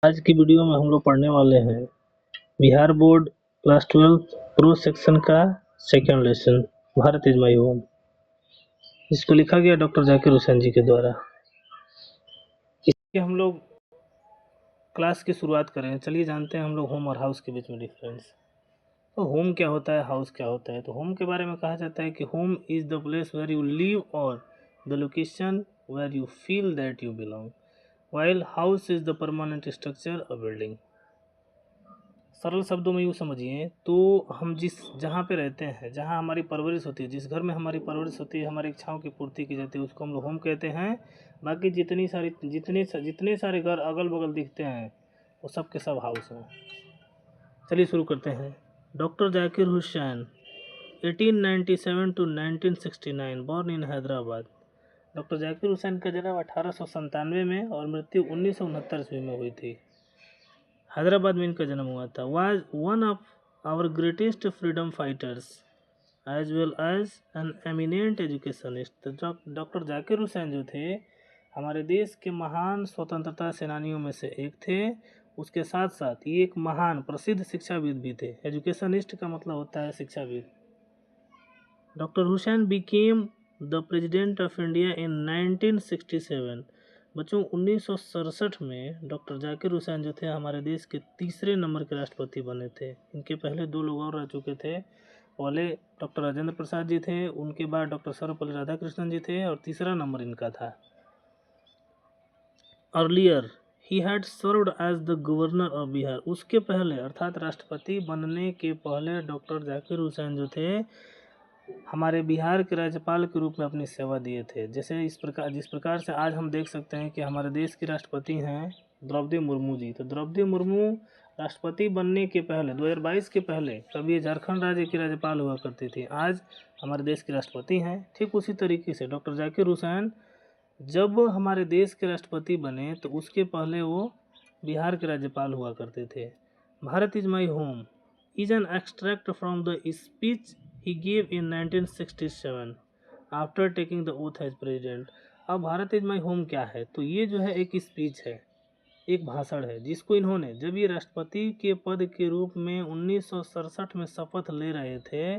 आज की वीडियो में हम लोग पढ़ने वाले हैं Bihar board class 12 prose section का second lesson Bharat is my home. इसको लिखा गया डॉक्टर जाकिर हुसैन जी के द्वारा। इसके हम लोग क्लास की शुरुआत करें। चलिए जानते हैं हम लोग होम और हाउस के बीच में डिफरेंस। तो होम क्या होता है, हाउस क्या होता है। तो होम के बारे में कहा जाता है कि home is the place where you live और the location where you feel that you belong, while house is the permanent structure a building. सरल शब्दों में यूँ समझिए तो हम जहाँ पे रहते हैं, जहाँ हमारी परवरिश होती है, जिस घर में हमारी परवरिश होती है, हमारी इच्छाओं की पूर्ति की जाती है, उसको हम लोग होम कहते हैं। बाकी जितने सारे घर अगल बगल दिखते हैं वो सब के सब हाउस हैं। चलिए शुरू करते हैं। Doctor Zakir Hussain 1897 to 1969, born in Hyderabad. Doctor Zakir Hussain का जन्म 1897 में और मृत्यु 1969 ईस्वी में हुई थी। हैदराबाद में इनका जन्म हुआ था। Was one of our greatest freedom fighters as well as an eminent educationist. Doctor Zakir Hussain जो थे हमारे देश के महान स्वतंत्रता सेनानियों में से एक थे। उसके साथ साथ ये एक महान प्रसिद्ध शिक्षाविद भी थे। एजुकेशनिस्ट का मतलब होता है शिक्षाविद। Doctor Hussain became the president of India in 1967। बच्चों 1967 में डॉक्टर जाकिर हुसैन जो थे हमारे देश के तीसरे नंबर के राष्ट्रपति बने थे। इनके पहले दो लोग और रह चुके थे। पहले डॉक्टर राजेंद्र प्रसाद जी थे, उनके बाद डॉक्टर सर्वपल्ली राधाकृष्णन जी थे और तीसरा नंबर इनका था। अर्लियर ही had served as the governor of Bihar. उसके पहले अर्थात राष्ट्रपति बनने के पहले डॉक्टर जाकिर हुसैन जो थे हमारे बिहार के राज्यपाल के रूप में अपनी सेवा दिए थे। जैसे जिस प्रकार से आज हम देख सकते हैं कि हमारे देश की राष्ट्रपति हैं द्रौपदी मुर्मू जी। तो द्रौपदी मुर्मू राष्ट्रपति बनने के पहले 2022 के पहले तब ये झारखंड राज्य की राज्यपाल हुआ करती थी। आज हमारे देश की राष्ट्रपति हैं। ठीक उसी तरीके से डॉक्टर जाकिर हुसैन जब हमारे देश के राष्ट्रपति बने तो उसके पहले वो बिहार के राज्यपाल हुआ करते थे। Bharat is my home is an extract from the speech he gave in 1967 after taking the oath as president। अब भारत इज माई होम क्या है, तो ये जो है एक स्पीच है, एक भाषण है जिसको इन्होंने जब ये राष्ट्रपति के पद के रूप में 1967 में शपथ ले रहे थे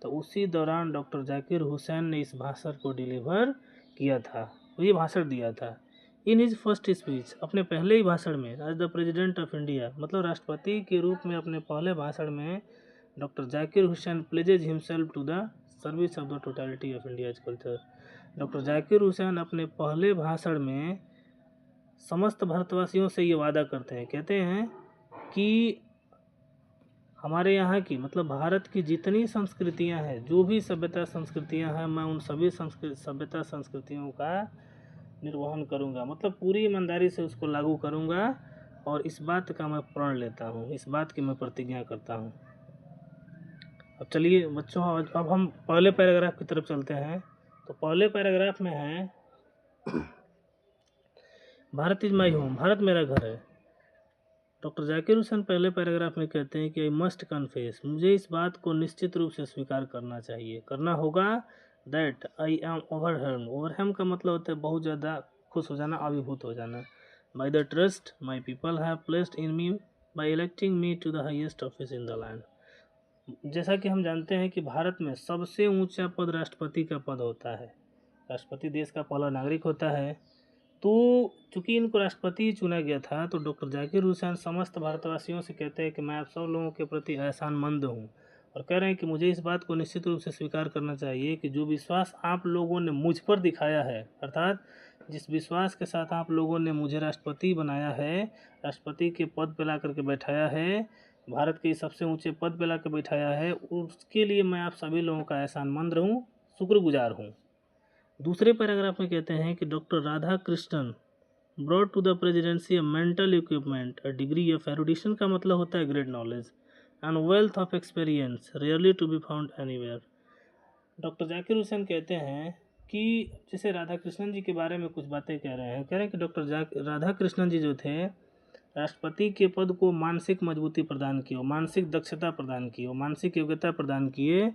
तो उसी दौरान डॉक्टर जाकिर हुसैन ने इस भाषण को डिलीवर किया था, ये भाषण दिया था। इन हिज फर्स्ट स्पीच, अपने पहले ही भाषण में, as the president of India, मतलब राष्ट्रपति के रूप में अपने पहले भाषण में doctor Zakir Hussain pledges himself to the service of the totality of India's culture. Doctor Zakir Hussain अपने पहले भाषण में समस्त भारतवासियों से ये वादा करते हैं, कहते हैं कि हमारे यहाँ की मतलब भारत की जितनी संस्कृतियाँ हैं, जो भी सभ्यता संस्कृतियाँ हैं, मैं उन सभी सभ्यता संस्कृतियों का निर्वहन करूँगा, मतलब पूरी ईमानदारी से उसको लागू करूँगा और इस बात का मैं प्रण लेता हूँ, इस बात की मैं प्रतिज्ञा करता हूँ। अब चलिए बच्चों, अब हम पहले पैराग्राफ की तरफ चलते हैं। तो पहले पैराग्राफ में है Bharat is my home, Bharat मेरा घर है। डॉक्टर जाकिर हुसैन पहले पैराग्राफ में कहते हैं कि आई मस्ट कन्फेस, मुझे इस बात को निश्चित रूप से स्वीकार करना चाहिए, करना होगा, that I am overwhelmed. Overwhelm का मतलब होता है बहुत ज़्यादा खुश हो जाना, अभिभूत हो जाना। By the trust my people have placed in me by electing me to the highest office in the land. जैसा कि हम जानते हैं कि भारत में सबसे ऊंचा पद राष्ट्रपति का पद होता है। राष्ट्रपति देश का पहला नागरिक होता है। तो चूंकि इनको राष्ट्रपति चुना गया था तो डॉक्टर जाकिर हुसैन समस्त भारतवासियों से कहते हैं कि मैं आप सब लोगों के प्रति एहसानमंद हूँ और कह रहे हैं कि मुझे इस बात को निश्चित रूप से स्वीकार करना चाहिए कि जो विश्वास आप लोगों ने मुझ पर दिखाया है, अर्थात जिस विश्वास के साथ आप लोगों ने मुझे राष्ट्रपति बनाया है, राष्ट्रपति के पद पर ला करके बैठाया है, भारत के सबसे ऊँचे पद पर ला कर बैठाया है, उसके लिए मैं आप सभी लोगों का एहसानमंद हूँ, शुक्रगुजार हूँ। दूसरे पैराग्राफ में कहते हैं कि doctor Radhakrishnan brought to the presidency a mental equipment, a degree of erudition का मतलब होता है great knowledge, and wealth of experience rarely to be found anywhere. Doctor Zakir Hussain कहते हैं कि जैसे राधा कृष्णन जी के बारे में कुछ बातें कह रहे हैं, कि डॉक्टर राधा कृष्णन जी जो थे राष्ट्रपति के पद को मानसिक मजबूती प्रदान की, मानसिक दक्षता प्रदान की, मानसिक योग्यता प्रदान किए,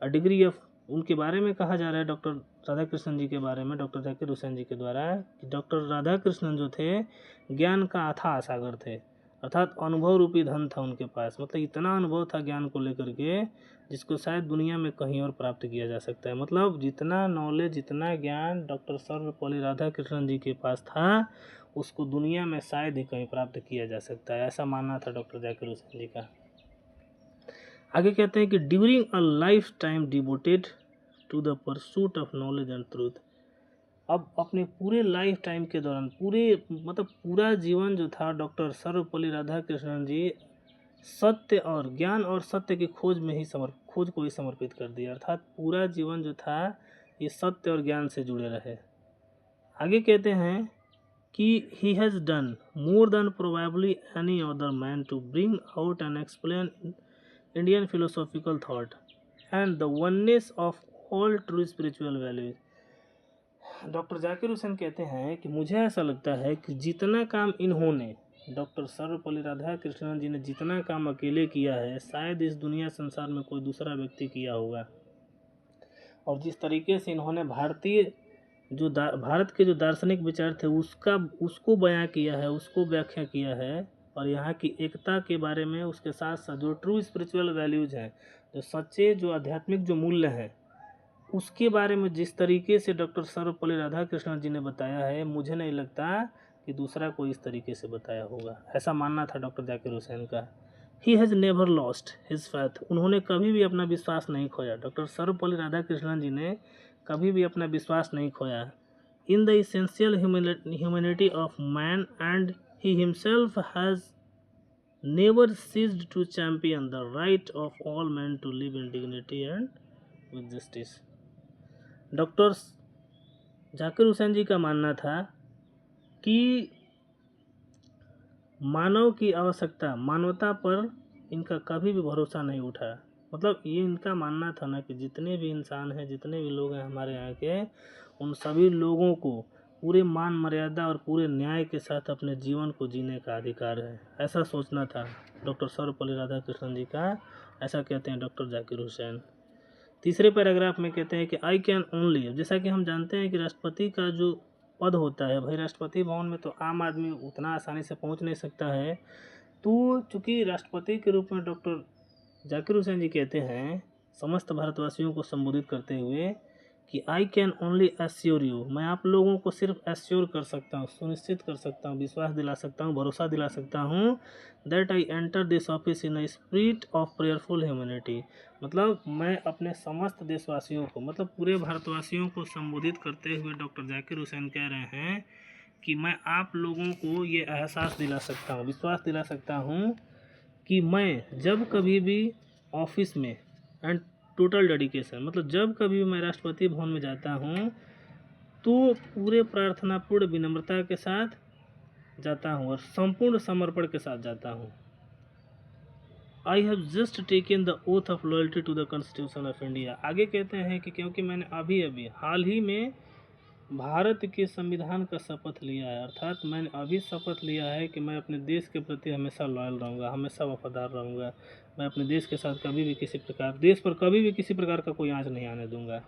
अ डिग्री ऑफ उनके बारे में कहा जा रहा है डॉक्टर राधाकृष्णन जी के बारे में, डॉक्टर जाकिर हुसैन जी के द्वारा, कि डॉक्टर राधाकृष्णन जो थे ज्ञान का अथाह सागर थे, अर्थात अनुभव रूपी धन था उनके पास। मतलब इतना अनुभव था ज्ञान को लेकर के जिसको शायद दुनिया में कहीं और प्राप्त किया जा सकता है। मतलब जितना नॉलेज, जितना ज्ञान डॉक्टर सर्वपल्ली राधाकृष्णन जी के पास था उसको दुनिया में शायद ही कहीं प्राप्त किया जा सकता है, ऐसा मानना था डॉक्टर जाकिर हुसैन जी का। आगे कहते हैं कि during a lifetime devoted to the pursuit of knowledge and truth. अब अपने पूरे लाइफ टाइम के दौरान, पूरा जीवन जो था डॉक्टर सर्वपल्ली राधाकृष्णन जी सत्य और ज्ञान और सत्य की खोज में ही खोज को ही समर्पित कर दिया। अर्थात पूरा जीवन जो था ये सत्य और ज्ञान से जुड़े रहे। आगे कहते हैं कि he has done more than probably any other man to bring out and explain Indian philosophical thought and the oneness of all true spiritual values। Doctor Zakir Hussain कहते हैं कि मुझे ऐसा लगता है कि जितना काम इन्होंने, डॉक्टर सर्वपल्ली राधाकृष्णन जी ने जितना काम अकेले किया है शायद इस दुनिया संसार में कोई दूसरा व्यक्ति किया होगा। और जिस तरीके से इन्होंने भारत के जो दार्शनिक विचार थे उसको बयां किया है, उसको व्याख्या किया है, और यहाँ की एकता के बारे में, उसके साथ साथ जो ट्रू स्पिरिचुअल वैल्यूज हैं, जो सच्चे, जो आध्यात्मिक जो मूल्य हैं, उसके बारे में जिस तरीके से डॉक्टर सर्वपल्ली राधाकृष्णन जी ने बताया है, मुझे नहीं लगता कि दूसरा कोई इस तरीके से बताया होगा, ऐसा मानना था डॉक्टर जाकिर हुसैन का। He has never lost his faith. उन्होंने कभी भी अपना विश्वास नहीं खोया। डॉक्टर सर्वपल्ली राधाकृष्णन जी ने कभी भी अपना विश्वास नहीं खोया। In the essential humanity of man and he himself has never ceased to champion the right of all man to live in dignity and with justice. Doctor Zakir Hussain ji का मानना था कि मानव की आवश्यकता, मानवता पर इनका कभी भी भरोसा नहीं उठा। मतलब ये इनका मानना था ना कि जितने भी इंसान हैं, जितने भी लोग हैं हमारे यहाँ के, उन सभी लोगों को पूरे मान मर्यादा और पूरे न्याय के साथ अपने जीवन को जीने का अधिकार है, ऐसा सोचना था डॉक्टर सर्वपल्ली राधाकृष्णन जी का। ऐसा कहते हैं डॉक्टर जाकिर हुसैन। तीसरे पैराग्राफ में कहते हैं कि आई कैन ओनली, जैसा कि हम जानते हैं कि राष्ट्रपति का जो पद होता है, भाई राष्ट्रपति भवन में तो आम आदमी उतना आसानी से पहुंच नहीं सकता है, तो चूँकि राष्ट्रपति के रूप में डॉक्टर जाकिर हुसैन जी कहते हैं समस्त भारतवासियों को संबोधित करते हुए कि I can only assure you, मैं आप लोगों को सिर्फ एश्योर कर सकता हूँ, सुनिश्चित कर सकता हूँ, विश्वास दिला सकता हूँ, भरोसा दिला सकता हूँ, that I enter this office in a spirit of prayerful humanity. मतलब मैं अपने समस्त देशवासियों को, मतलब पूरे भारतवासियों को संबोधित करते हुए डॉक्टर जाकिर हुसैन कह रहे हैं कि मैं आप लोगों को ये एहसास दिला सकता हूँ, विश्वास दिला सकता हूँ कि मैं जब कभी भी ऑफिस में एंड टोटल डेडिकेशन, मतलब जब कभी मैं राष्ट्रपति भवन में जाता हूँ तो पूरे प्रार्थनापूर्ण विनम्रता के साथ जाता हूँ और संपूर्ण समर्पण के साथ जाता हूँ। I have just taken the oath of loyalty to the constitution of India. आगे कहते हैं कि क्योंकि मैंने अभी हाल ही में भारत के संविधान का शपथ लिया है, अर्थात मैंने अभी शपथ लिया है कि मैं अपने देश के प्रति हमेशा लॉयल रहूँगा, हमेशा वफादार रहूँगा, मैं अपने देश के साथ कभी भी देश पर कभी भी किसी प्रकार का कोई आँच नहीं आने दूंगा।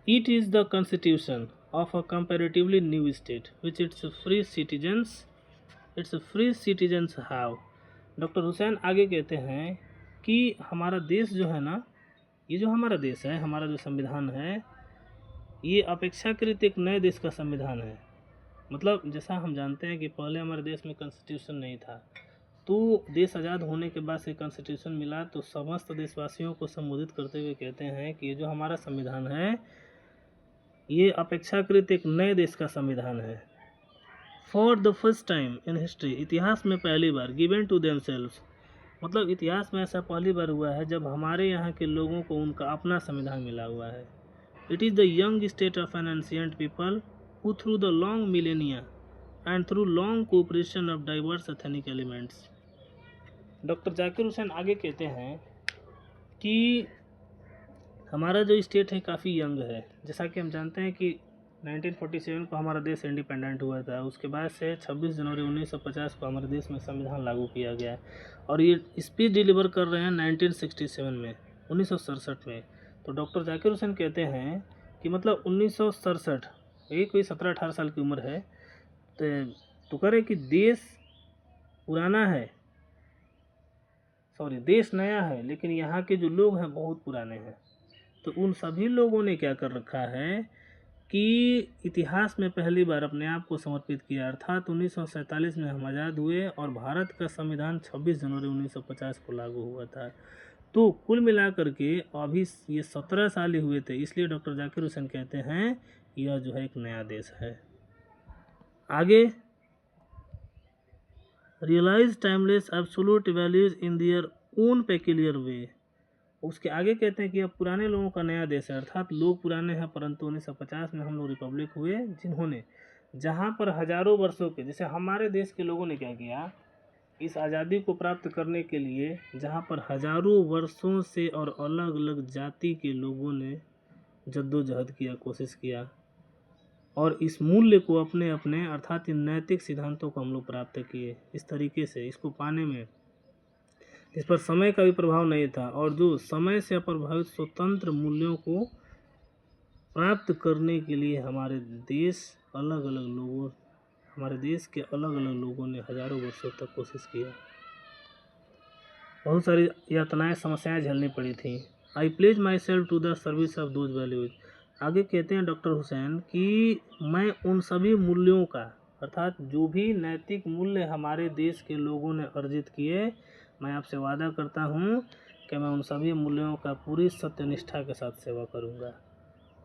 It is the constitution of a comparatively new state which it's free citizens have. Doctor Husain आगे कहते हैं कि हमारा देश जो है ना, ये जो हमारा देश है, हमारा जो संविधान है, ये अपेक्षाकृत एक नए देश का संविधान है। मतलब जैसा हम जानते हैं कि पहले हमारे देश में कॉन्स्टिट्यूशन नहीं था, तो देश आज़ाद होने के बाद से कॉन्स्टिट्यूशन मिला, तो समस्त देशवासियों को संबोधित करते हुए कहते हैं कि ये जो हमारा संविधान है ये अपेक्षाकृत एक नए देश का संविधान है। For the first time in history, इतिहास में पहली बार, गिवन टू देमसेल्व्स, मतलब इतिहास में ऐसा पहली बार हुआ है जब हमारे यहाँ के लोगों को उनका अपना संविधान मिला हुआ है। It is the young state of an ancient people who through the long millennia and through long cooperation of diverse ethnic elements। Doctor Zakir Hussain आगे कहते हैं कि हमारा जो स्टेट है काफ़ी यंग है। जैसा कि हम जानते हैं कि 1947 को हमारा देश इंडिपेंडेंट हुआ था, उसके बाद से 26 जनवरी 1950 को हमारे देश में संविधान लागू किया गया और ये स्पीच डिलीवर कर रहे हैं 1967 में, 1967 में। तो डॉक्टर जाकिर हुसैन कहते हैं कि मतलब 1967, यही कोई 17-18 साल की उम्र है, तो कह रहे कि देश पुराना है, सॉरी देश नया है, लेकिन यहाँ के जो लोग हैं बहुत पुराने हैं। तो उन सभी लोगों ने क्या कर रखा है कि इतिहास में पहली बार अपने आप को समर्पित किया, अर्थात 1947 में हम आज़ाद हुए और भारत का संविधान 26 जनवरी 1950 को लागू हुआ था। तो कुल मिलाकर के अभी ये 17 साल ही हुए थे, इसलिए डॉक्टर जाकिर हुसैन कहते हैं यह जो है एक नया देश है। आगे, realise timeless absolute values in their own peculiar way. उसके आगे कहते हैं कि अब पुराने लोगों का नया देश है, अर्थात लोग पुराने हैं, परंतु 1950 में हम लोग रिपब्लिक हुए, जिन्होंने जहाँ पर हजारों वर्षों के, जैसे हमारे देश के लोगों ने क्या किया इस आज़ादी को प्राप्त करने के लिए, जहाँ पर हजारों वर्षों से और अलग अलग जाति के लोगों ने जद्दोजहद किया, कोशिश किया, और इस मूल्य को अपने अपने अर्थात इन नैतिक सिद्धांतों को हम लोग प्राप्त किए। इस तरीके से इसको पाने में इस पर समय का भी प्रभाव नहीं था, और जो समय से अप्रभावित स्वतंत्र मूल्यों को प्राप्त करने के लिए हमारे देश के अलग अलग लोगों ने हजारों वर्षों तक कोशिश किया। बहुत सारी यातनाएं, समस्याएं झेलनी पड़ी थी। I pledge myself to the service of those values. आगे कहते हैं डॉक्टर हुसैन कि मैं उन सभी मूल्यों का, अर्थात जो भी नैतिक मूल्य हमारे देश के लोगों ने अर्जित किए, मैं आपसे वादा करता हूँ कि मैं उन सभी मूल्यों का पूरी सत्यनिष्ठा के साथ सेवा करूँगा।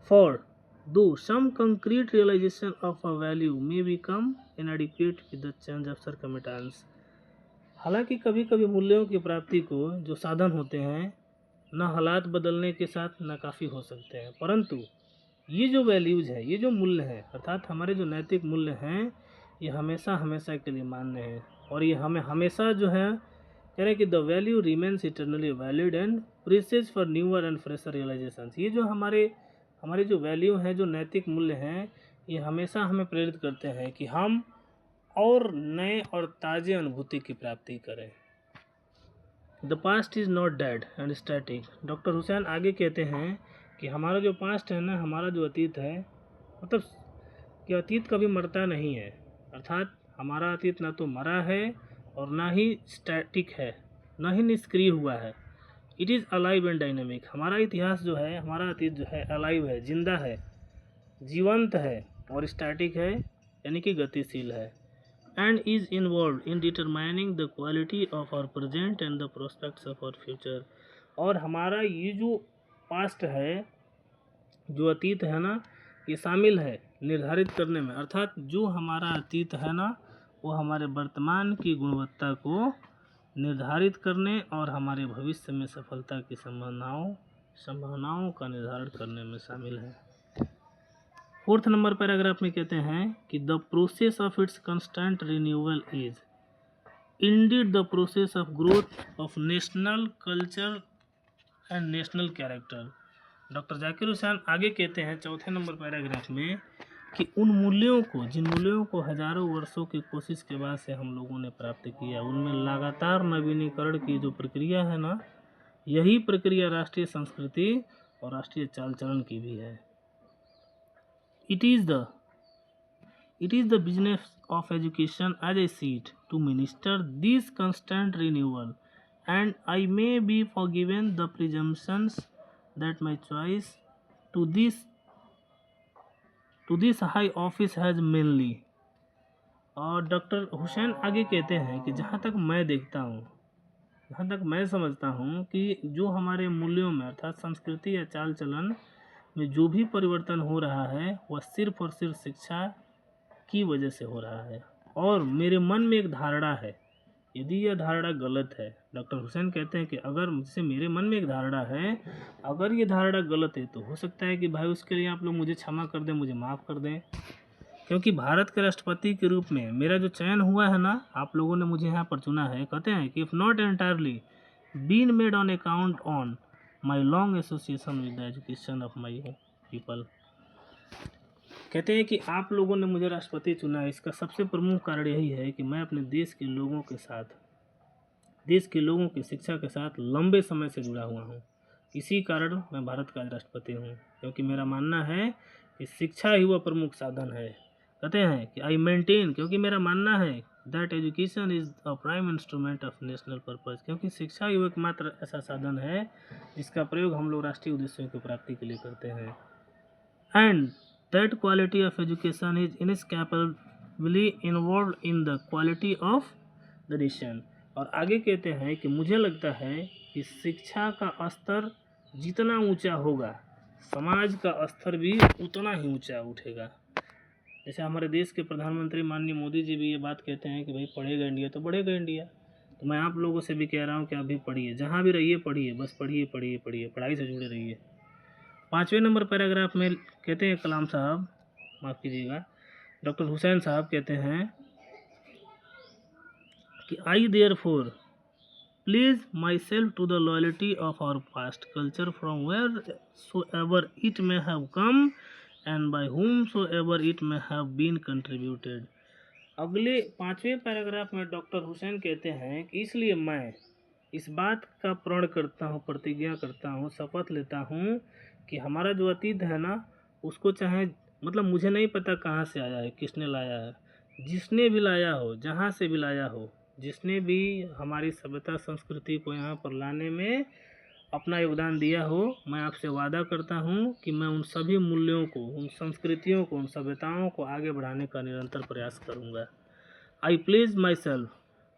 For though some concrete realisation of a value may become inadequate with the change of circumstance. हालांकि कभी कभी मूल्यों की प्राप्ति को जो साधन होते हैं न हालात बदलने के साथ न काफ़ी हो सकते हैं, परंतु ये जो वैल्यूज़ है, ये जो मूल्य हैं, अर्थात हमारे जो नैतिक मूल्य हैं, ये हमेशा हमेशा के लिए मान्य हैं, और ये हमें हमेशा जो है कह रहे हैं कि the value remains eternally valid and precious for newer and fresher realisations. ये जो हमारे जो वैल्यू हैं, जो नैतिक मूल्य हैं, ये हमेशा हमें प्रेरित करते हैं कि हम और नए और ताज़े अनुभूति की प्राप्ति करें। The past is not dead and static. Doctor Husain आगे कहते हैं कि हमारा जो पास्ट है ना, हमारा जो अतीत है, मतलब कि अतीत कभी मरता नहीं है, अर्थात हमारा अतीत ना तो मरा है और ना ही स्टैटिक है, ना ही निष्क्रिय हुआ है। It is alive and dynamic. हमारा इतिहास जो है, हमारा अतीत जो है अलाइव है, जिंदा है, जीवंत है, और स्टैटिक है यानी कि गतिशील है। And is involve in determining the quality of our present and the prospects of our future. और हमारा ये जो पास्ट है, जो अतीत है ना, ये शामिल है निर्धारित करने में, अर्थात जो हमारा अतीत है ना, वो हमारे वर्तमान की गुणवत्ता को निर्धारित करने और हमारे भविष्य में सफलता की संभावनाओं का निर्धारण करने में शामिल है। 4th नंबर पैराग्राफ में कहते हैं कि the process of its constant renewal is indeed the process of growth of national culture and national character. Doctor Zakir Hussain आगे कहते हैं 4th नंबर पैराग्राफ में कि उन मूल्यों को, जिन मूल्यों को हजारों वर्षों की कोशिश के बाद से हम लोगों ने प्राप्त किया, उनमें लगातार नवीनीकरण की जो प्रक्रिया है ना, यही प्रक्रिया राष्ट्रीय संस्कृति और राष्ट्रीय चाल चलन की भी है। It is the business of education as I see it to minister this constant renewal, and I may be forgiven the presumptions that my choice to this high office has mainly। और doctor Husain आगे कहते हैं कि जहाँ तक मैं देखता हूँ, जहाँ तक मैं समझता हूँ कि जो हमारे मूल्यों में, अर्थात संस्कृति या चाल चलन में जो भी परिवर्तन हो रहा है, वह सिर्फ और सिर्फ शिक्षा की वजह से हो रहा है। और मेरे मन में एक धारणा है, यदि यह धारणा गलत है, डॉक्टर हुसैन कहते हैं कि अगर मुझसे मेरे मन में एक धारणा है, अगर ये धारणा गलत है, तो हो सकता है कि भाई उसके लिए आप लोग मुझे क्षमा कर दें, मुझे माफ़ कर दें, क्योंकि भारत के राष्ट्रपति के रूप में मेरा जो चयन हुआ है ना, आप लोगों ने मुझे यहाँ पर चुना है। कहते हैं कि if not entirely been made on account on my long association with the education of my people. कहते हैं कि आप लोगों ने मुझे राष्ट्रपति चुना है, इसका सबसे प्रमुख कारण यही है कि मैं अपने देश के लोगों के साथ, देश के लोगों की शिक्षा के साथ लंबे समय से जुड़ा हुआ हूँ। इसी कारण मैं भारत का राष्ट्रपति हूँ, क्योंकि मेरा मानना है कि शिक्षा ही वह प्रमुख साधन है। कहते हैं कि आई मेंटेन, क्योंकि मेरा मानना है that education is a prime instrument of national purpose, क्योंकि शिक्षा ही एकमात्र ऐसा साधन है जिसका प्रयोग हम लोग राष्ट्रीय उद्देश्यों की प्राप्ति के लिए करते हैं। And that quality of education is inescapably involve in the quality of the nation. और आगे कहते हैं कि मुझे लगता है कि शिक्षा का स्तर जितना ऊंचा होगा, समाज का स्तर भी उतना ही ऊंचा उठेगा। जैसे हमारे देश के प्रधानमंत्री माननीय मोदी जी भी ये बात कहते हैं कि भाई पढ़ेगा इंडिया तो बढ़ेगा इंडिया। तो मैं आप लोगों से भी कह रहा हूँ कि आप भी पढ़िए, जहाँ भी रहिए पढ़िए, बस पढ़िए पढ़िए पढ़िए, पढ़ाई से जुड़े रहिए। 5वें नंबर पैराग्राफ में कहते हैं कलाम साहब, माफ़ कीजिएगा, डॉक्टर हुसैन साहब कहते हैं कि I therefore pledge myself to the loyalty of our past culture from where so ever it may have come and by whom so ever it may have been contributed। अगले 5वें paragraph में doctor Hussain कहते हैं कि इसलिए मैं इस बात का प्रण करता हूँ, प्रतिज्ञा करता हूँ, शपथ लेता हूँ कि हमारा जो अतीत है ना, उसको चाहे मतलब मुझे नहीं पता कहाँ से आया है, किसने लाया है, जिसने भी लाया हो, जहाँ से भी लाया हो, जिसने भी हमारी सभ्यता संस्कृति को यहाँ पर लाने में अपना योगदान दिया हो, मैं आपसे वादा करता हूँ कि मैं उन सभी मूल्यों को, उन संस्कृतियों को, उन सभ्यताओं को आगे बढ़ाने का निरंतर प्रयास करूँगा। I pledge myself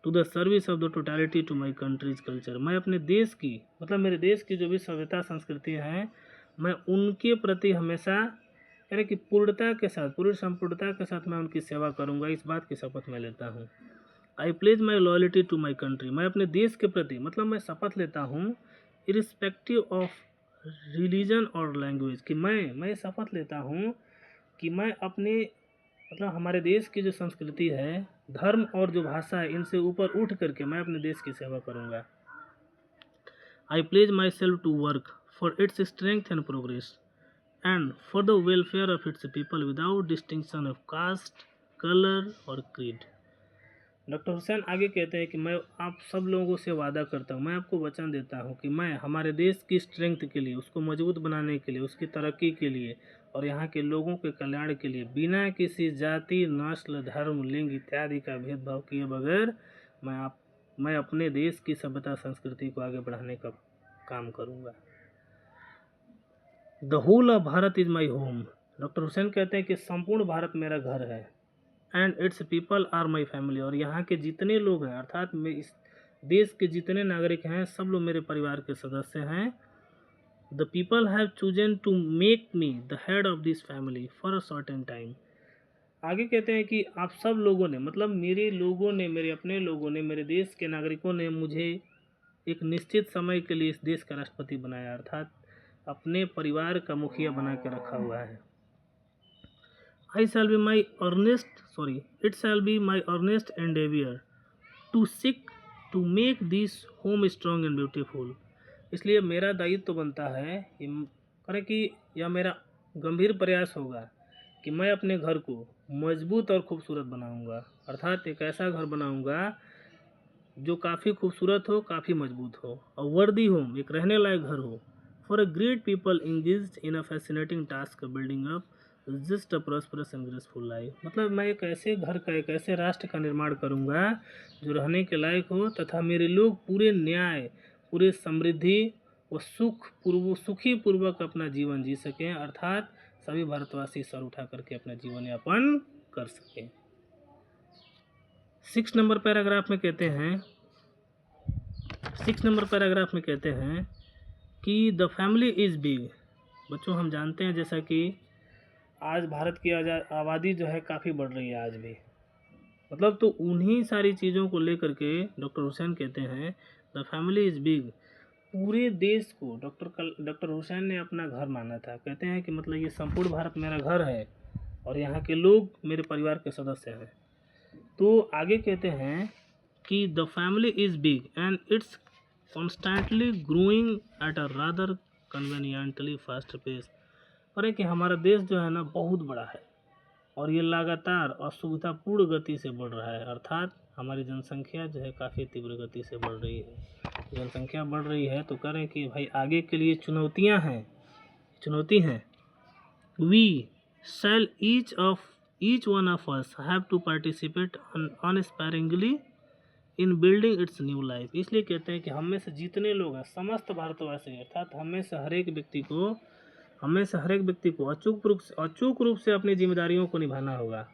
to the service of the totality to my country's culture. मैं अपने देश की, मतलब मेरे देश की जो भी सभ्यता संस्कृति हैं, मैं उनके प्रति हमेशा यानी कि पूर्णता के साथ, पूरी संपूर्णता के साथ मैं उनकी सेवा करूँगा, इस बात की शपथ मैं लेता हूँ। I pledge my loyalty to my country. मैं अपने देश के प्रति मतलब मैं शपथ लेता हूँ इरिस्पेक्टिव ऑफ रिलीजन और लैंग्वेज, कि मैं शपथ लेता हूँ कि मैं अपने मतलब हमारे देश की जो संस्कृति है, धर्म और जो भाषा है, इनसे ऊपर उठ करके मैं अपने देश की सेवा करूँगा। I pledge myself to work for its strength and progress and for the welfare of its people without distinction of caste, colour और क्रीड। डॉक्टर हुसैन आगे कहते हैं कि मैं आप सब लोगों से वादा करता हूँ, मैं आपको वचन देता हूँ कि मैं हमारे देश की स्ट्रेंथ के लिए, उसको मजबूत बनाने के लिए, उसकी तरक्की के लिए और यहाँ के लोगों के कल्याण के लिए बिना किसी जाति, नस्ल, धर्म, लिंग इत्यादि का भेदभाव किए बगैर मैं अपने देश की सभ्यता संस्कृति को आगे बढ़ाने का काम करूँगा। The whole of Bharat is my home. Doctor Hussain कहते हैं कि संपूर्ण भारत मेरा घर है। And its people are my family. और यहाँ के जितने लोग हैं, अर्थात मैं इस देश के जितने नागरिक हैं, सब लोग मेरे परिवार के सदस्य हैं। The people have chosen to make me the head of this family for a certain time. आगे कहते हैं कि आप सब लोगों ने, मतलब मेरे लोगों ने, मेरे अपने लोगों ने, मेरे देश के नागरिकों ने मुझे एक निश्चित समय के लिए इस देश का राष्ट्रपति बनाया, अर्थात अपने परिवार का मुखिया बना के रखा हुआ है। it shall be my earnest endeavor to seek to make this home strong and beautiful। इसलिए मेरा दायित्व तो बनता है करें कि यह मेरा गंभीर प्रयास होगा कि मैं अपने घर को मजबूत और खूबसूरत बनाऊंगा, अर्थात एक ऐसा घर बनाऊंगा जो काफ़ी खूबसूरत हो, काफ़ी मजबूत हो और वर्दी होम, एक रहने लायक घर हो। For a great people engaged in a fascinating task building up just a prosperous and graceful life. मतलब मैं एक ऐसे घर का, एक ऐसे राष्ट्र का निर्माण करूंगा जो रहने के लायक हो तथा मेरे लोग पूरे न्याय, पूरे समृद्धि व सुखी पूर्वक अपना जीवन जी सकें, अर्थात सभी भारतवासी सर उठा करके अपना जीवन यापन कर सकें। 6 नंबर पैराग्राफ में कहते हैं कि द फैमिली इज़ बिग। बच्चों हम जानते हैं जैसा कि आज भारत की आबादी जो है काफ़ी बढ़ रही है आज भी, मतलब तो उन्हीं सारी चीज़ों को लेकर के डॉक्टर हुसैन कहते हैं द फैमिली इज़ बिग। पूरे देश को डॉक्टर हुसैन ने अपना घर माना था। कहते हैं कि मतलब ये संपूर्ण भारत मेरा घर है और यहाँ के लोग मेरे परिवार के सदस्य हैं। तो आगे कहते हैं कि the family is big and it's constantly growing at a rather conveniently fast pace. और कि हमारा देश जो है ना बहुत बड़ा है और ये लगातार और सुविधापूर्ण गति से बढ़ रहा है, अर्थात हमारी जनसंख्या जो है काफ़ी तीव्र गति से बढ़ रही है। जनसंख्या बढ़ रही है तो कह रहे हैं कि भाई आगे के लिए चुनौती हैं। We shall each one of us have to participate unsparingly in building its new life। इसलिए कहते हैं कि हम में से जितने लोग हैं, समस्त भारतवासी, अर्थात हम में से हर एक व्यक्ति को अचूक रूप से अपनी जिम्मेदारियों को निभाना होगा,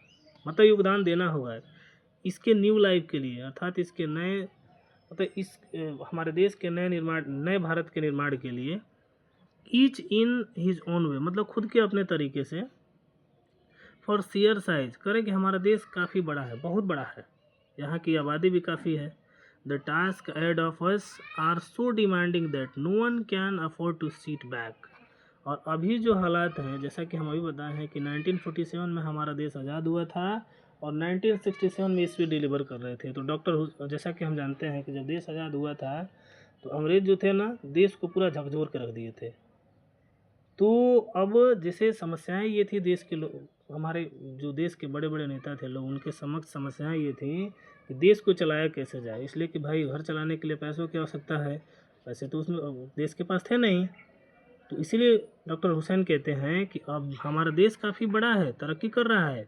मतलब योगदान देना होगा इसके न्यू लाइफ के लिए, अर्थात इसके नए, मतलब इस हमारे देश के नए भारत के निर्माण के लिए। Each in his own way, मतलब खुद के अपने तरीके से। फॉर शेयर साइज, करें कि हमारा देश काफ़ी बड़ा है, बहुत बड़ा है, यहाँ की आबादी भी काफ़ी है। The task ahead of us are so demanding that no one can afford to sit back। और अभी जो हालात हैं, जैसा कि हम अभी बताए हैं कि 1947 में हमारा देश आज़ाद हुआ था और 1967 में ईस्वी डिलीवर कर रहे थे। तो जैसा कि हम जानते हैं कि जब देश आज़ाद हुआ था तो अंग्रेज़ जो थे ना, देश को पूरा झकझोर के रख दिए थे। तो अब जैसे समस्याएं ये थी, देश के लोग, हमारे जो देश के बड़े बड़े नेता थे लोग, उनके समक्ष समस्याएं ये थी कि देश को चलाया कैसे जाए। इसलिए कि भाई घर चलाने के लिए पैसों की आवश्यकता है, पैसे तो उसमें देश के पास थे नहीं। तो इसीलिए डॉक्टर हुसैन कहते हैं कि अब हमारा देश काफ़ी बड़ा है, तरक्की कर रहा है,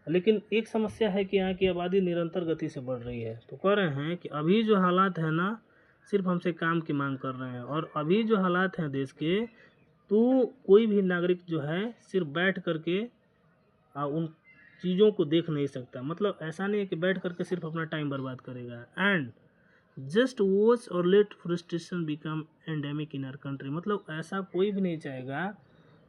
लेकिन एक समस्या है कि यहाँ की आबादी निरंतर गति से बढ़ रही है। तो कह रहे हैं कि अभी जो हालात हैं ना, सिर्फ हमसे काम की मांग कर रहे हैं, और अभी जो हालात हैं देश के, तो कोई भी नागरिक जो है सिर्फ बैठ करके उन चीज़ों को देख नहीं सकता। मतलब ऐसा नहीं है कि बैठ करके सिर्फ अपना टाइम बर्बाद करेगा। एंड जस्ट वॉच और let frustration become endemic in our country, मतलब ऐसा कोई भी नहीं चाहेगा।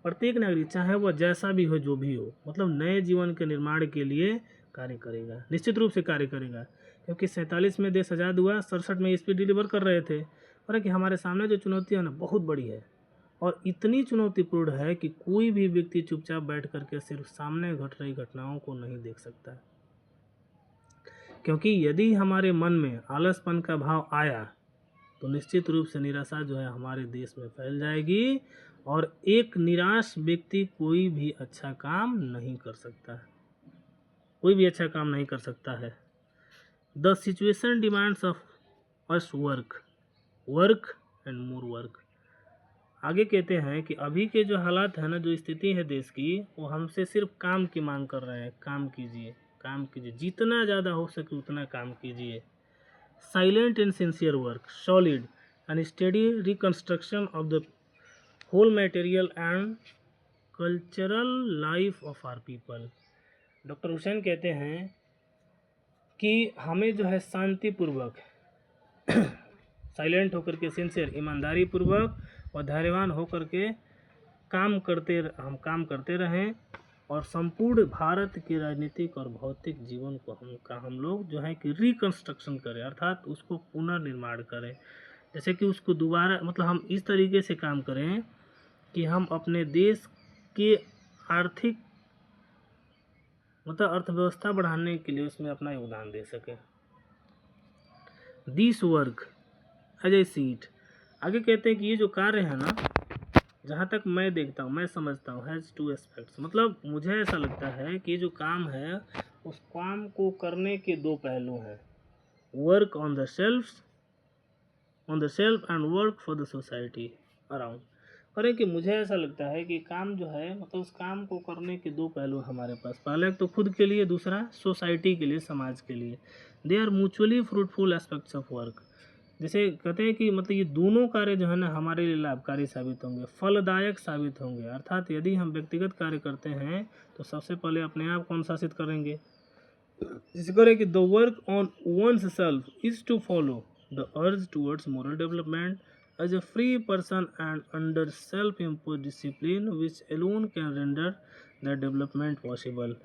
प्रत्येक नागरिक, चाहे वह जैसा भी हो, जो भी हो, मतलब नए जीवन के निर्माण के लिए कार्य करेगा, निश्चित रूप से कार्य करेगा। क्योंकि 47 में देश आज़ाद हुआ, 67 में ईस्वी डिलीवर कर रहे थे। और कि हमारे सामने जो चुनौतियाँ ना बहुत बड़ी है, और इतनी चुनौतीपूर्ण है कि कोई भी व्यक्ति चुपचाप बैठ करके सिर्फ सामने घट रही घटनाओं को नहीं देख सकता। क्योंकि यदि हमारे मन में आलसपन का भाव आया तो निश्चित रूप से निराशा जो है हमारे देश में फैल जाएगी, और एक निराश व्यक्ति कोई भी अच्छा काम नहीं कर सकता है। The situation demands of us work and more work. आगे कहते हैं कि अभी के जो हालात है ना, जो स्थिति है देश की, वो हमसे सिर्फ काम की मांग कर रहे हैं। काम कीजिए, जितना ज़्यादा हो सके उतना काम कीजिए। Silent and sincere work, solid and study reconstruction of the whole material and cultural life of our people. Doctor Hussain कहते हैं कि हमें जो है शांतिपूर्वक साइलेंट होकर के, सिंसियर ईमानदारी पूर्वक और धैर्यवान होकर के काम करते रहें, और संपूर्ण भारत के राजनीतिक और भौतिक जीवन को हम लोग जो है कि रिकंस्ट्रक्शन करें, अर्थात उसको पुनर्निर्माण करें। जैसे कि उसको दोबारा, मतलब हम इस तरीके से काम करें कि हम अपने देश के आर्थिक, मतलब अर्थव्यवस्था बढ़ाने के लिए उसमें अपना योगदान दे सकें। This work as a seat, आगे कहते हैं कि ये जो कार्य है ना, जहाँ तक मैं देखता हूँ, मैं समझता हूँ, हैज़ टू एस्पेक्ट्स, मतलब मुझे ऐसा लगता है कि जो काम है, उस काम को करने के दो पहलू हैं। Work on the self and work for the society around. और कि मुझे ऐसा लगता है कि काम जो है, मतलब उस काम को करने के दो पहलू हमारे पास। पहले तो खुद के लिए, दूसरा सोसाइटी के लिए, समाज के लिए। They are mutually fruitful aspects of work. जैसे कहते हैं कि मतलब ये दोनों कार्य जो है ना हमारे लिए लाभकारी साबित होंगे, फलदायक साबित होंगे। अर्थात यदि हम व्यक्तिगत कार्य करते हैं तो सबसे पहले अपने आप को अनुशासित करेंगे। जिसे करें कि the work on one's self is to follow the urge towards moral development as a free person and under self impose discipline which alone can render the development possible.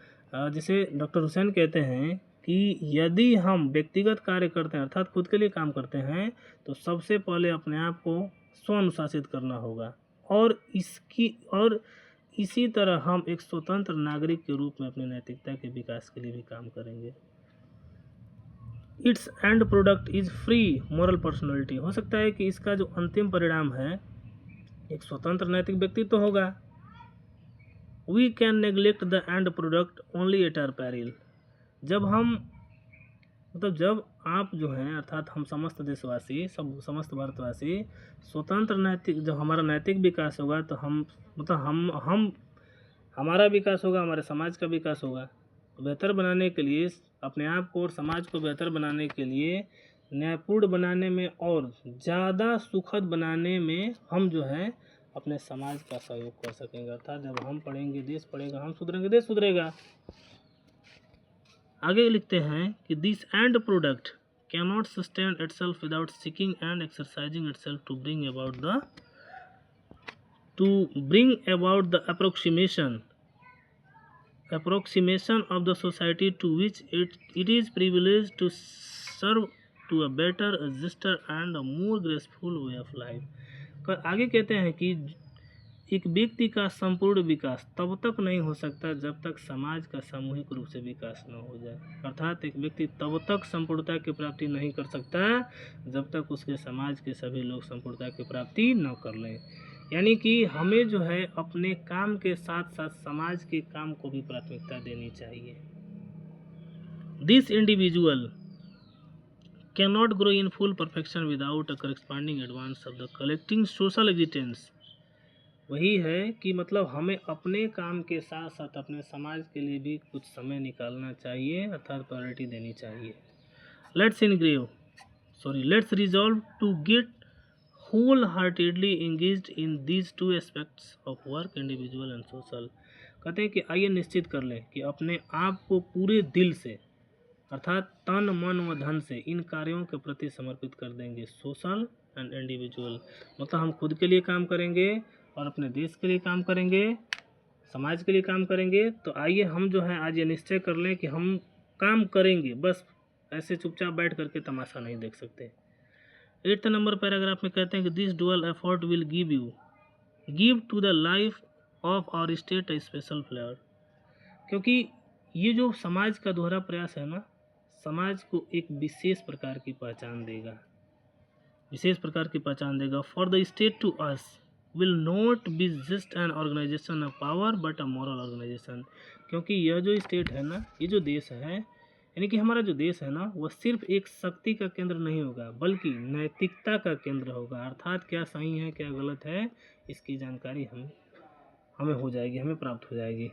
जैसे डॉक्टर हुसैन कहते हैं कि यदि हम व्यक्तिगत कार्य करते हैं, अर्थात खुद के लिए काम करते हैं, तो सबसे पहले अपने आप को स्वअनुशासित करना होगा, और इसी तरह हम एक स्वतंत्र नागरिक के रूप में अपनी नैतिकता के विकास के लिए भी काम करेंगे। It's and product is free moral personality. हो सकता है कि इसका जो अंतिम परिणाम है एक स्वतंत्र नैतिक व्यक्तित्व होगा। We can neglect the end product only at our peril. जब हम मतलब जब आप जो हैं अर्थात हम समस्त देशवासी समस्त भारतवासी स्वतंत्र नैतिक जब हमारा नैतिक विकास होगा तो हम मतलब हम हमारा विकास होगा, हमारे समाज का विकास होगा। बेहतर बनाने के लिए अपने आप को और समाज को बेहतर बनाने के लिए, न्यायपूर्ण बनाने में और ज़्यादा सुखद बनाने में हम जो है अपने समाज का सहयोग कर सकेंगे। अर्थात जब हम पढ़ेंगे देश पढ़ेगा, हम सुधरेंगे देश सुधरेगा। आगे लिखते हैं कि this end product can not sustain itself without seeking and exercising itself to bring about the approximation of the society to which it is privileged to serve to a better, a juster and a more graceful way of life। पर आगे कहते हैं कि एक व्यक्ति का संपूर्ण विकास तब तक नहीं हो सकता जब तक समाज का सामूहिक रूप से विकास न हो जाए। अर्थात एक व्यक्ति तब तक संपूर्णता की प्राप्ति नहीं कर सकता जब तक उसके समाज के सभी लोग संपूर्णता की प्राप्ति न कर लें। यानी कि हमें जो है अपने काम के साथ साथ समाज के काम को भी प्राथमिकता देनी चाहिए। This individual can not grow in full perfection without a corresponding advance of the collecting social existence. वही है कि मतलब हमें अपने काम के साथ साथ अपने समाज के लिए भी कुछ समय निकालना चाहिए, अर्थात प्रायोरिटी देनी चाहिए। Let's resolve to get wholeheartedly engaged in these two aspects of work, individual and social। कहते हैं कि आइए निश्चित कर लें कि अपने आप को पूरे दिल से अर्थात तन मन व धन से इन कार्यों के प्रति समर्पित कर देंगे। सोशल एंड इंडिविजुअल मतलब हम खुद के लिए काम करेंगे और अपने देश के लिए काम करेंगे, समाज के लिए काम करेंगे। तो आइए हम जो है आज ये निश्चय कर लें कि हम काम करेंगे, बस ऐसे चुपचाप बैठ करके तमाशा नहीं देख सकते। 8 नंबर पैराग्राफ में कहते हैं कि this dual effort will give to the life of our state a special flavour. क्योंकि ये जो समाज का दोहरा प्रयास है ना, समाज को एक विशेष प्रकार की पहचान देगा। For the state to us will not be just an organisation of power but a moral organisation. क्योंकि यह जो स्टेट है ना, ये जो देश है, यानी कि हमारा जो देश है ना, वह सिर्फ एक शक्ति का केंद्र नहीं होगा बल्कि नैतिकता का केंद्र होगा। अर्थात क्या सही है क्या गलत है इसकी जानकारी हमें हो जाएगी, हमें प्राप्त हो जाएगी।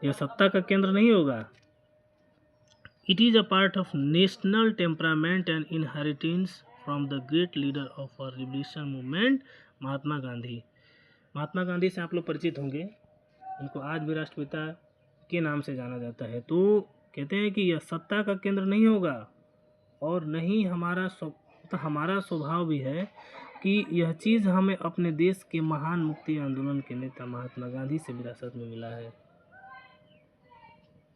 यह सत्ता का केंद्र नहीं होगा। It is a part of national temperament and inheritance from the great leader of our revolution movement Mahatma Gandhi. Mahatma Gandhi से आप लोग परिचित होंगे, उनको आज भी राष्ट्रपिता के नाम से जाना जाता है। तो कहते हैं कि यह सत्ता का केंद्र नहीं होगा और नहीं हमारा स्वभाव भी है कि यह चीज़ हमें अपने देश के महान मुक्ति आंदोलन के नेता महात्मा गांधी से विरासत में मिला है।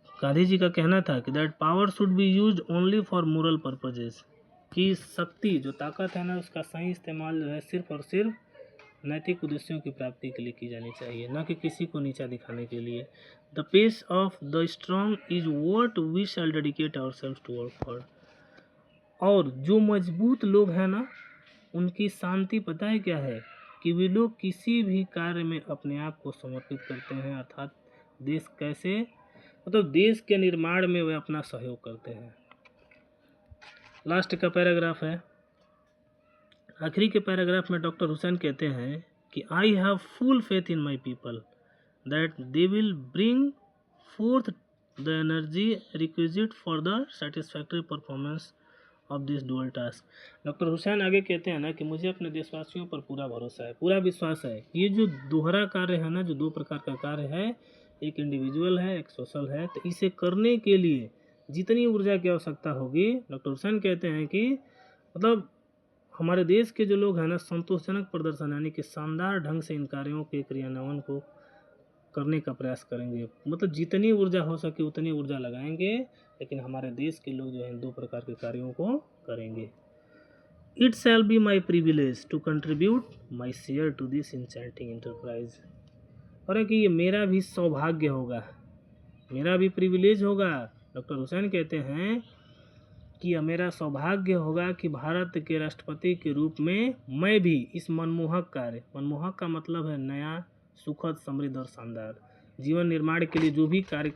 गांधी जी का कहना था कि that power should be used only for moral purposes, कि शक्ति जो ताकत है ना उसका सही इस्तेमाल जो है सिर्फ और सिर्फ नैतिक उद्देश्यों की प्राप्ति के लिए की जानी चाहिए, न कि किसी को नीचा दिखाने के लिए। The pace of the strong is what we shall dedicate our self to work for. और जो मजबूत लोग हैं ना, उनकी शांति पता है क्या है कि वे लोग किसी भी कार्य में अपने आप को समर्पित करते हैं। अर्थात देश कैसे मतलब देश के निर्माण में वे अपना सहयोग करते हैं। लास्ट का पैराग्राफ है, आखिरी के पैराग्राफ में डॉक्टर हुसैन कहते हैं कि I have full faith in my people that they will bring fourth the energy requisite for the satisfactory performance of this dual task. Doctor Husain आगे कहते हैं ना कि मुझे अपने देशवासियों पर पूरा भरोसा है, पूरा विश्वास है। ये जो दोहरा कार्य है ना, जो दो प्रकार का कार्य है, एक इंडिविजुअल है एक सोशल है, तो इसे करने के लिए जितनी ऊर्जा की आवश्यकता होगी, डॉक्टर हुसैन कहते हैं कि मतलब हमारे देश के जो लोग हैं ना, संतोषजनक प्रदर्शन यानी कि शानदार ढंग से इन कार्यों के क्रियान्वयन को करने का प्रयास करेंगे। मतलब जितनी ऊर्जा हो सके उतनी ऊर्जा लगाएंगे, लेकिन हमारे देश के लोग जो हैं दो प्रकार के कार्यों को करेंगे। It shall be my privilege to contribute my share to this enchanting enterprise. और कि ये मेरा भी सौभाग्य होगा, मेरा भी प्रिविलेज होगा। डॉक्टर हुसैन कहते हैं कि यह मेरा सौभाग्य होगा कि भारत के राष्ट्रपति के रूप में मैं भी इस मनमोहक कार्य, मनमोहक का मतलब है नया, सुखद, समृद्ध और शानदार जीवन निर्माण के लिए जो भी कार्य,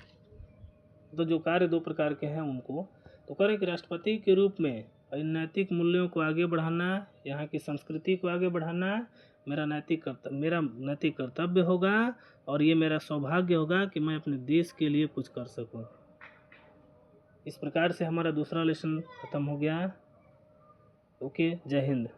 तो जो कार्य दो प्रकार के हैं उनको तो कह रहे कि राष्ट्रपति के रूप में इन नैतिक मूल्यों को आगे बढ़ाना, यहाँ की संस्कृति को आगे बढ़ाना मेरा नैतिक कर्तव्य होगा और ये मेरा सौभाग्य होगा कि मैं अपने देश के लिए कुछ कर सकूं। इस प्रकार से हमारा दूसरा लेसन खत्म हो गया। ओके, जय हिंद।